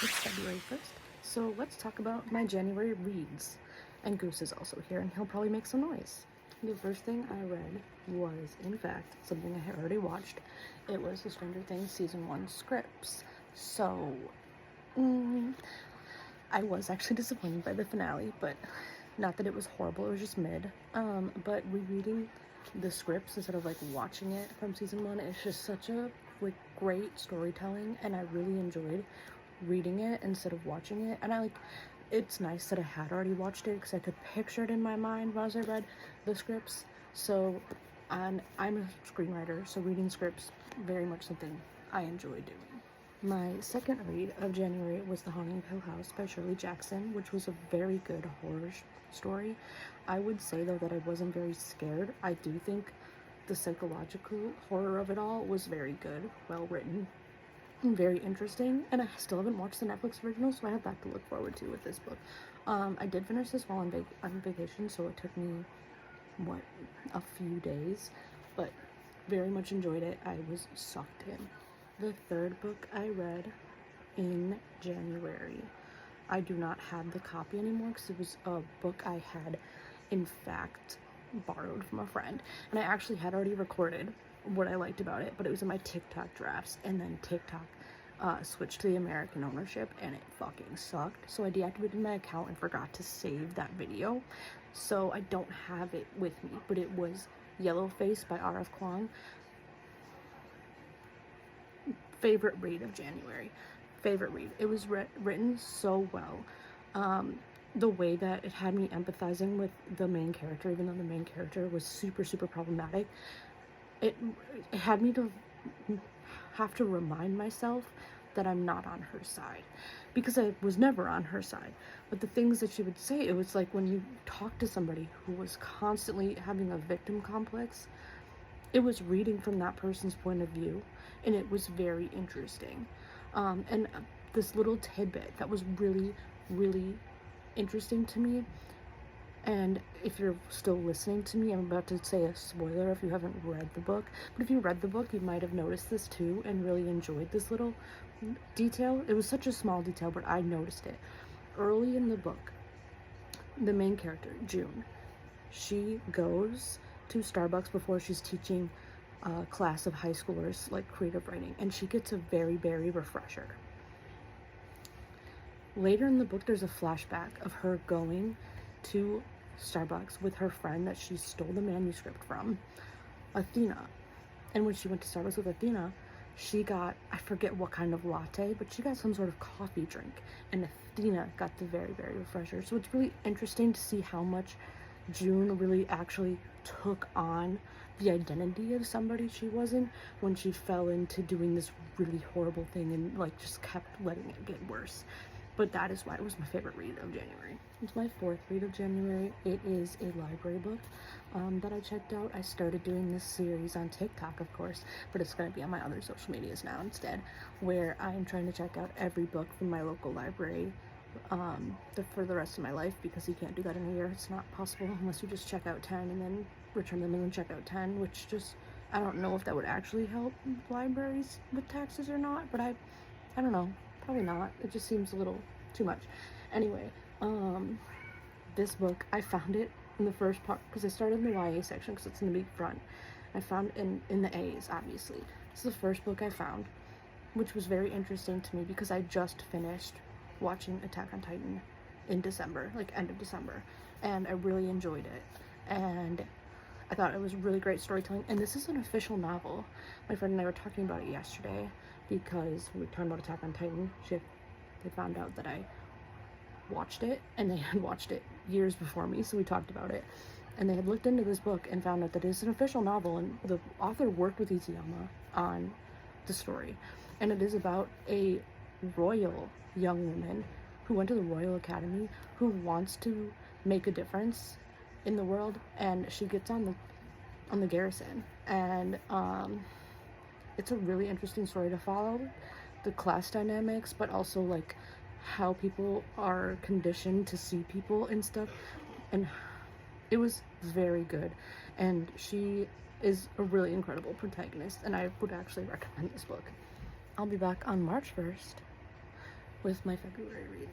It's February 1st, so let's talk about my January reads. And Goose is also here, and he'll probably make some noise. The first thing I read was, in fact, something I had already watched. It was the Stranger Things Season 1 scripts. So, I was actually disappointed by the finale, but not that it was horrible, it was just mid. But rereading the scripts instead of like watching it from season 1, it's just such a like great storytelling, and I really enjoyed reading it instead of watching it. And it's nice that I had already watched it because I could picture it in my mind as I read the scripts. So, and I'm a screenwriter, so reading scripts very much something I enjoy doing. My second read of January was The Haunting of Hill House by Shirley Jackson, which was a very good horror story. I would say, though, that I wasn't very scared. I do think the psychological horror of it all was very good, well written, and very interesting. And I still haven't watched the Netflix original, so I have that to look forward to with this book. I did finish this while on vacation, so it took me, a few days, but very much enjoyed it. I was sucked in. The third book I read in January, I do not have the copy anymore because it was a book I had, in fact, borrowed from a friend. And I actually had already recorded what I liked about it, but it was in my TikTok drafts, and then TikTok switched to the American ownership, and it fucking sucked. So I deactivated my account and forgot to save that video. So I don't have it with me, but it was Yellowface by R.F. Kuang. Favorite read of January. Favorite read. It was written so well. The way that it had me empathizing with the main character, even though the main character was super, super problematic, it had me to have to remind myself that I'm not on her side, because I was never on her side. But the things that she would say, it was like when you talk to somebody who was constantly having a victim complex, it was reading from that person's point of view, and it was very interesting. And this little tidbit that was really, really interesting to me, and if you're still listening to me, I'm about to say a spoiler if you haven't read the book, but if you read the book, you might have noticed this too and really enjoyed this little detail. It was such a small detail, but I noticed it. Early in the book, the main character, June, she goes to Starbucks before she's teaching a class of high schoolers like creative writing, and she gets a very berry refresher. Later in the book, there's a flashback of her going to Starbucks with her friend that she stole the manuscript from, Athena. And when she went to Starbucks with Athena, she got, I forget what kind of latte, but she got some sort of coffee drink, and Athena got the very berry refresher. So it's really interesting to see how much June really actually took on the identity of somebody she wasn't when she fell into doing this really horrible thing and like just kept letting it get worse. But that is why it was my favorite read of January. It's my fourth read of January. It is a library book that I checked out. I started doing this series on TikTok, of course, but it's going to be on my other social medias now instead, where I'm trying to check out every book from my local library for the rest of my life, because you can't do that in a year. It's not possible unless you just check out 10 and then return them and then check out 10, which just, I don't know if that would actually help libraries with taxes or not, but I don't know, probably not. It just seems a little too much. Anyway, this book, I found it in the first part because I started in the YA section because it's in the big front. I found in the A's, obviously. This is the first book I found, which was very interesting to me because I just finished watching Attack on Titan in December, like end of December, and I really enjoyed it, and I thought it was really great storytelling. And this is an official novel. My friend and I were talking about it yesterday because we were talking about Attack on Titan. They found out that I watched it, and they had watched it years before me, so we talked about it, and they had looked into this book and found out that it's an official novel, and the author worked with Izayama on the story, and it is about a royal young woman who went to the Royal Academy, who wants to make a difference in the world, and she gets on the Garrison, and it's a really interesting story to follow, the class dynamics, but also like how people are conditioned to see people and stuff, and it was very good, and she is a really incredible protagonist, and I would actually recommend this book. I'll be back on March 1st with my February read.